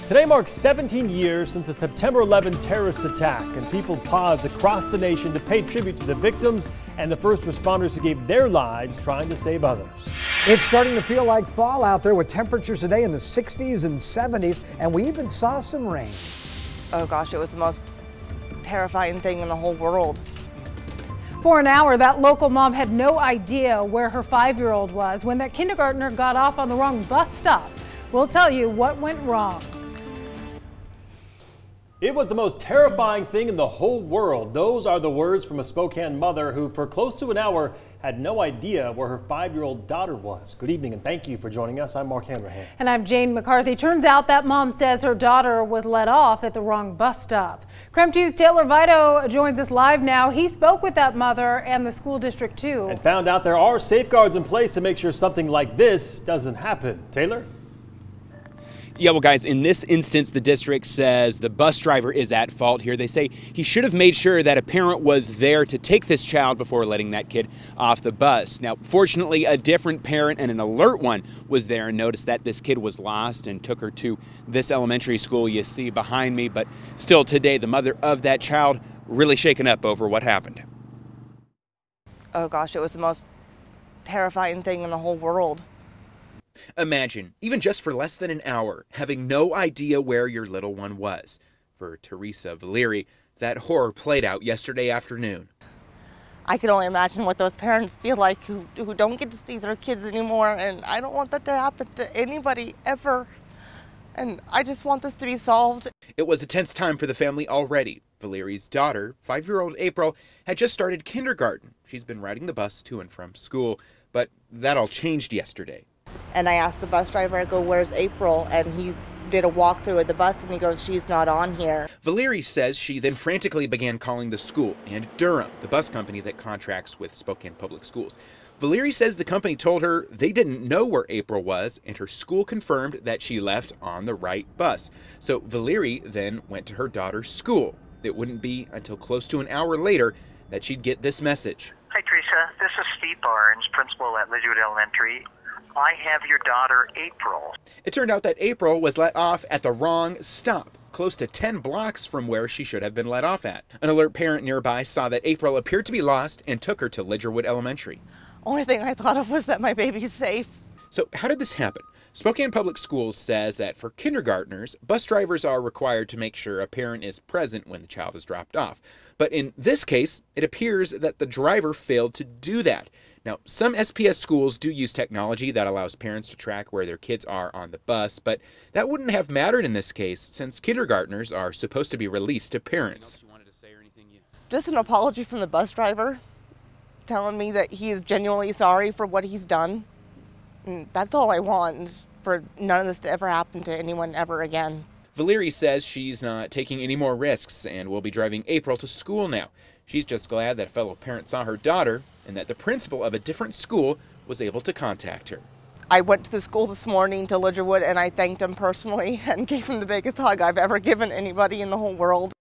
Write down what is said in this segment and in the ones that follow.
Today marks 17 years since the September 11 terrorist attack, and people paused across the nation to pay tribute to the victims and the first responders who gave their lives trying to save others. It's starting to feel like fall out there with temperatures today in the 60s and 70s, and we even saw some rain. Oh gosh, it was the most terrifying thing in the whole world. For an hour, that local mom had no idea where her 5-year-old was when that kindergartner got off on the wrong bus stop. We'll tell you what went wrong. It was the most terrifying thing in the whole world. Those are the words from a Spokane mother who, for close to an hour, had no idea where her 5-year-old daughter was. Good evening and thank you for joining us. I'm Mark Hanrahan. And I'm Jane McCarthy. Turns out that mom says her daughter was let off at the wrong bus stop. KREM 2's Taylor Vito joins us live now. He spoke with that mother and the school district too. And found out there are safeguards in place to make sure something like this doesn't happen. Taylor? Yeah, well, guys, in this instance, the district says the bus driver is at fault here. They say he should have made sure that a parent was there to take this child before letting that kid off the bus. Now, fortunately, a different parent and an alert one was there and noticed that this kid was lost and took her to this elementary school you see behind me. But still today, the mother of that child really shaken up over what happened. Oh gosh, it was the most terrifying thing in the whole world. Imagine, even just for less than an hour, having no idea where your little one was. For Teresa Valeri, that horror played out yesterday afternoon. I can only imagine what those parents feel like who don't get to see their kids anymore, and I don't want that to happen to anybody ever. And I just want this to be solved. It was a tense time for the family already. Valeri's daughter, 5-year-old April, had just started kindergarten. She's been riding the bus to and from school, but that all changed yesterday. And I asked the bus driver, I go, where's April? And he did a walkthrough of the bus and he goes, she's not on here. Valeri says she then frantically began calling the school and Durham, the bus company that contracts with Spokane Public Schools. Valeri says the company told her they didn't know where April was, and her school confirmed that she left on the right bus. So Valeri then went to her daughter's school. It wouldn't be until close to an hour later that she'd get this message. Hi, Teresa. This is Steve Barnes, principal at Lidgerwood Elementary. I have your daughter, April. It turned out that April was let off at the wrong stop, close to 10 blocks from where she should have been let off at. An alert parent nearby saw that April appeared to be lost and took her to Lidgerwood Elementary. Only thing I thought of was that my baby's safe. So how did this happen? Spokane Public Schools says that for kindergartners, bus drivers are required to make sure a parent is present when the child is dropped off. But in this case, it appears that the driver failed to do that. Now, some SPS schools do use technology that allows parents to track where their kids are on the bus, but that wouldn't have mattered in this case since kindergartners are supposed to be released to parents. Just an apology from the bus driver, telling me that he is genuinely sorry for what he's done. And that's all I want, is for none of this to ever happen to anyone ever again. Valeri says she's not taking any more risks and will be driving April to school now. She's just glad that a fellow parent saw her daughter and that the principal of a different school was able to contact her. I went to the school this morning to Lidgerwood and I thanked him personally and gave him the biggest hug I've ever given anybody in the whole world.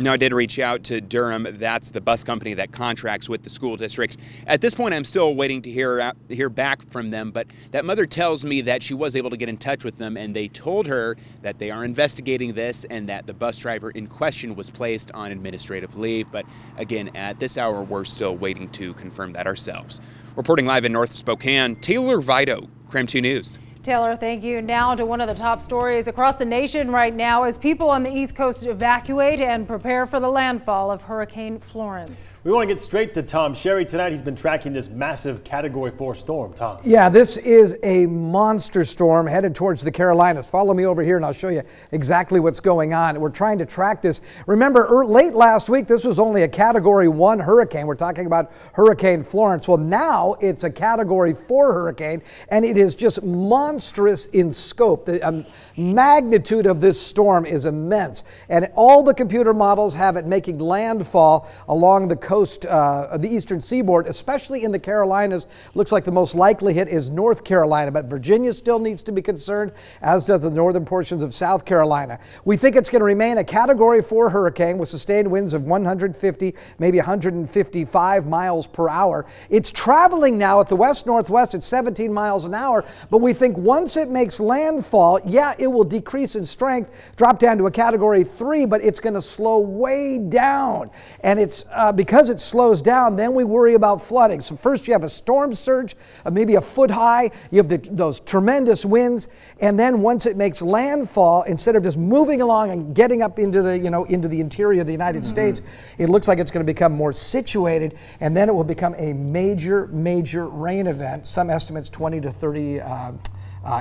Now, I did reach out to Durham. That's the bus company that contracts with the school district. At this point, I'm still waiting to hear back from them, but that mother tells me that she was able to get in touch with them, and they told her that they are investigating this and that the bus driver in question was placed on administrative leave. But again, at this hour, we're still waiting to confirm that ourselves. Reporting live in North Spokane, Taylor Vito, KREM 2 News. Taylor, thank you. Now to one of the top stories across the nation right now as people on the East Coast evacuate and prepare for the landfall of Hurricane Florence. We want to get straight to Tom Sherry tonight. He's been tracking this massive Category 4 storm. Tom. Yeah, this is a monster storm headed towards the Carolinas. Follow me over here and I'll show you exactly what's going on. We're trying to track this. Remember, late last week, this was only a Category 1 hurricane. We're talking about Hurricane Florence. Well, now it's a Category 4 hurricane, and it is just monstrous in scope. The magnitude of this storm is immense, and all the computer models have it making landfall along the coast of the eastern seaboard, especially in the Carolinas. Looks like the most likely hit is North Carolina, but Virginia still needs to be concerned, as does the northern portions of South Carolina. We think it's going to remain a Category 4 hurricane with sustained winds of 150, maybe 155 miles per hour. It's traveling now at the west-northwest at 17 miles an hour, but we think once it makes landfall, yeah, it will decrease in strength, drop down to a Category 3, but it's going to slow way down. And it's because it slows down, then we worry about flooding. So first you have a storm surge, maybe a foot high. You have those tremendous winds, and then once it makes landfall, instead of just moving along and getting up into the into the interior of the United States, it looks like it's going to become more situated, and then it will become a major rain event. Some estimates 20 to 30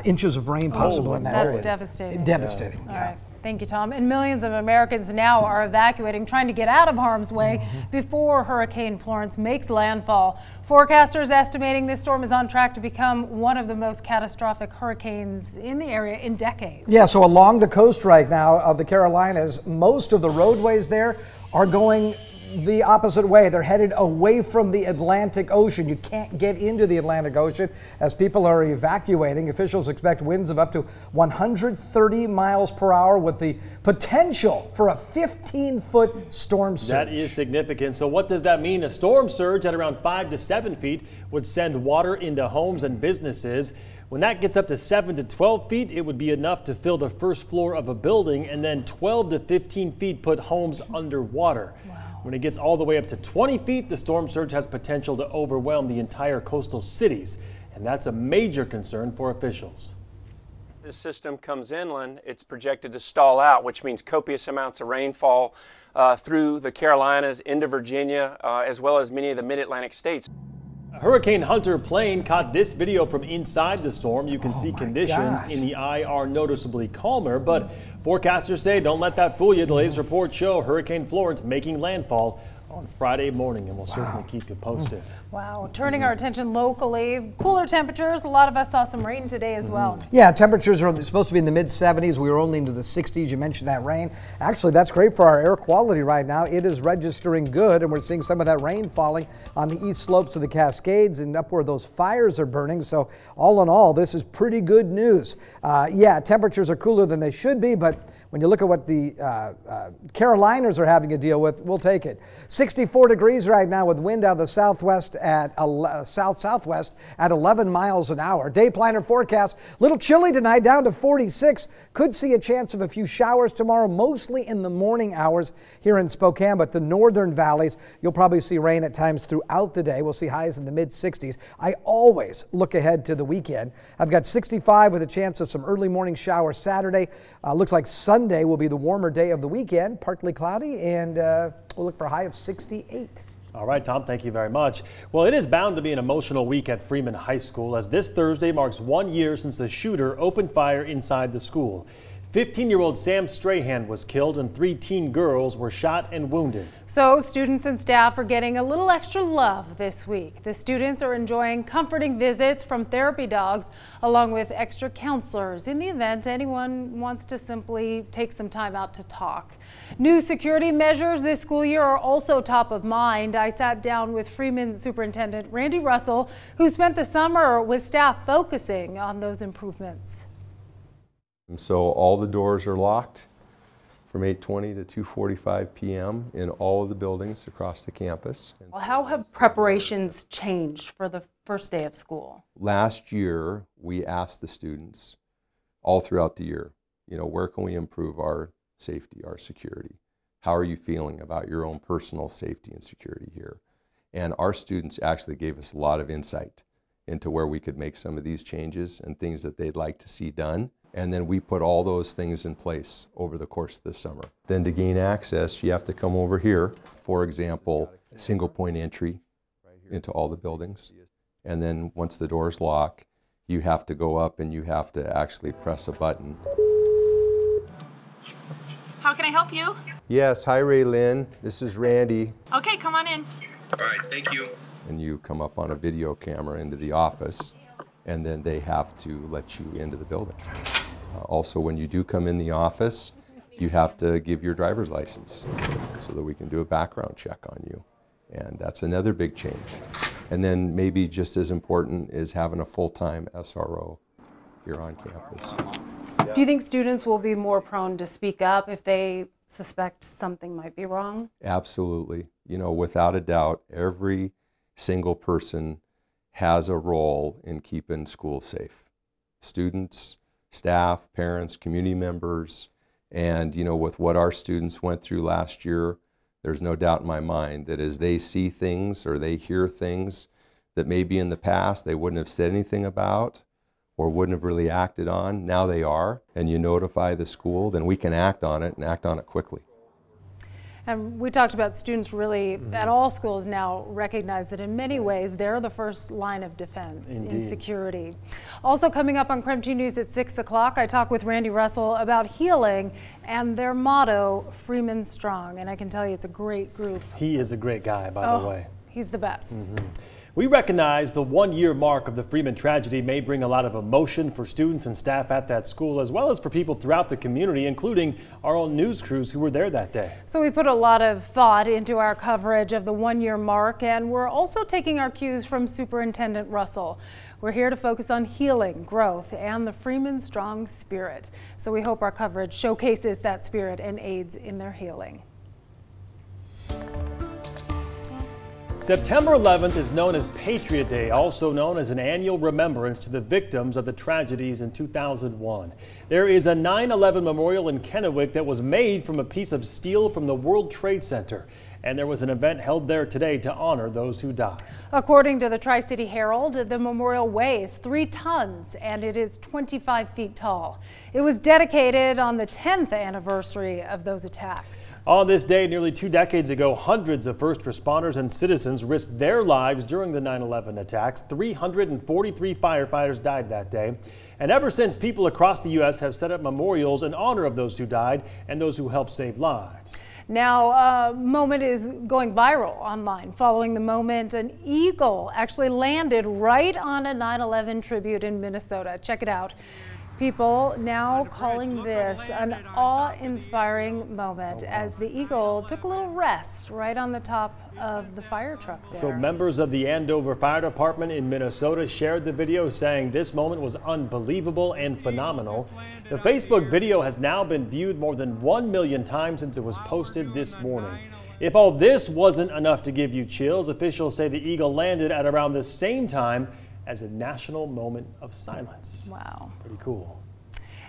inches of rain possible in that area. That's devastating. Devastating. All right. Thank you, Tom. And millions of Americans now are evacuating, trying to get out of harm's way before Hurricane Florence makes landfall. Forecasters estimating this storm is on track to become one of the most catastrophic hurricanes in the area in decades. Yeah, so along the coast right now of the Carolinas, most of the roadways there are going the opposite way. They're headed away from the Atlantic Ocean. You can't get into the Atlantic Ocean as people are evacuating. Officials expect winds of up to 130 miles per hour with the potential for a 15-foot storm surge. That is significant. So what does that mean? A storm surge at around 5 to 7 feet would send water into homes and businesses. When that gets up to 7 to 12 feet, it would be enough to fill the first floor of a building, and then 12 to 15 feet put homes underwater. Wow. When it gets all the way up to 20 feet, the storm surge has potential to overwhelm the entire coastal cities, and that's a major concern for officials. As this system comes inland, it's projected to stall out, which means copious amounts of rainfall through the Carolinas, into Virginia, as well as many of the mid-Atlantic states. A Hurricane Hunter plane caught this video from inside the storm. You can see conditions in the eye are noticeably calmer, but forecasters say don't let that fool you. The latest reports show Hurricane Florence making landfall on Friday morning, and we'll certainly keep you posted. Wow. Turning our attention locally, cooler temperatures. A lot of us saw some rain today as well. Yeah, temperatures are supposed to be in the mid-70s. We were only into the 60s. You mentioned that rain. Actually, that's great for our air quality right now. It is registering good, and we're seeing some of that rain falling on the east slopes of the Cascades and up where those fires are burning. So all in all, this is pretty good news. Yeah, temperatures are cooler than they should be, but when you look at what the Carolinas are having to deal with, we'll take it. 64 degrees right now with wind out of the southwest at south-southwest at 11 miles an hour. Day planner forecast, little chilly tonight, down to 46. Could see a chance of a few showers tomorrow, mostly in the morning hours here in Spokane, but the northern valleys, you'll probably see rain at times throughout the day. We'll see highs in the mid-60s. I always look ahead to the weekend. I've got 65 with a chance of some early morning showers Saturday. Looks like Sunday will be the warmer day of the weekend, partly cloudy, and we'll look for a high of 68. All right, Tom, thank you very much. Well, it is bound to be an emotional week at Freeman High School, as this Thursday marks 1 year since the shooter opened fire inside the school. 15-year-old Sam Strahan was killed and 3 teen girls were shot and wounded. So students and staff are getting a little extra love this week. The students are enjoying comforting visits from therapy dogs along with extra counselors in the event anyone wants to simply take some time out to talk. New security measures this school year are also top of mind. I sat down with Freeman Superintendent Randy Russell, who spent the summer with staff focusing on those improvements. So all the doors are locked from 8:20 to 2:45 p.m. in all of the buildings across the campus. Well, how have preparations changed for the first day of school? Last year, we asked the students all throughout the year, where can we improve our safety, our security? How are you feeling about your own personal safety and security here? And our students actually gave us a lot of insight into where we could make some of these changes and things that they'd like to see done. And then we put all those things in place over the course of the summer. Then to gain access, you have to come over here. For example, single point entry into all the buildings. And then once the doors lock, you have to go up and you have to actually press a button. How can I help you? Yes, hi Raylyn, this is Randy. Okay, come on in. All right, thank you. And you come up on a video camera into the office, and then they have to let you into the building. Also, when you do come in the office, you have to give your driver's license so that we can do a background check on you. And that's another big change. And then maybe just as important is having a full-time SRO here on campus. Do you think students will be more prone to speak up if they suspect something might be wrong? Absolutely. Without a doubt, every single person has a role in keeping schools safe. students, staff, parents, community members, and with what our students went through last year, there's no doubt in my mind that as they see things or they hear things that maybe in the past they wouldn't have said anything about or wouldn't have really acted on, now they are, and you notify the school, then we can act on it and act on it quickly. And we talked about students really at all schools now recognize that in many ways they're the first line of defense in security. Also coming up on KREM 2 News at 6 o'clock, I talk with Randy Russell about healing and their motto, Freeman Strong. And I can tell you it's a great group. He is a great guy, by the way. He's the best. We recognize the one-year mark of the Freeman tragedy may bring a lot of emotion for students and staff at that school, as well as for people throughout the community, including our own news crews who were there that day. So we put a lot of thought into our coverage of the one-year mark, and we're also taking our cues from Superintendent Russell. We're here to focus on healing, growth, and the Freeman Strong spirit. So we hope our coverage showcases that spirit and aids in their healing. September 11th is known as Patriot Day, also known as an annual remembrance to the victims of the tragedies in 2001. There is a 9/11 memorial in Kennewick that was made from a piece of steel from the World Trade Center. And there was an event held there today to honor those who died. According to the Tri-City Herald, the memorial weighs 3 tons and it is 25 feet tall. It was dedicated on the 10th anniversary of those attacks. On this day, nearly 2 decades ago, hundreds of first responders and citizens risked their lives during the 9/11 attacks. 343 firefighters died that day. And ever since, people across the U.S. have set up memorials in honor of those who died and those who helped save lives. Now, a moment is going viral online following the moment an eagle actually landed right on a 9/11 tribute in Minnesota. Check it out. People now calling this an awe-inspiring moment as the eagle took a little rest right on the top of the fire truck there. So members of the Andover Fire Department in Minnesota shared the video saying this moment was unbelievable and phenomenal. The Facebook video has now been viewed more than 1 million times since it was posted this morning. If all this wasn't enough to give you chills, officials say the eagle landed at around the same time as a national moment of silence. Wow. Pretty cool.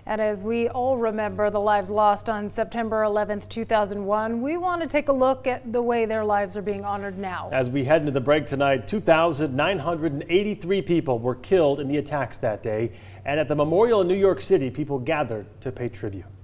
And as we all remember the lives lost on September 11th, 2001, we want to take a look at the way their lives are being honored now. As we head into the break tonight, 2,983 people were killed in the attacks that day. And at the memorial in New York City, people gathered to pay tribute.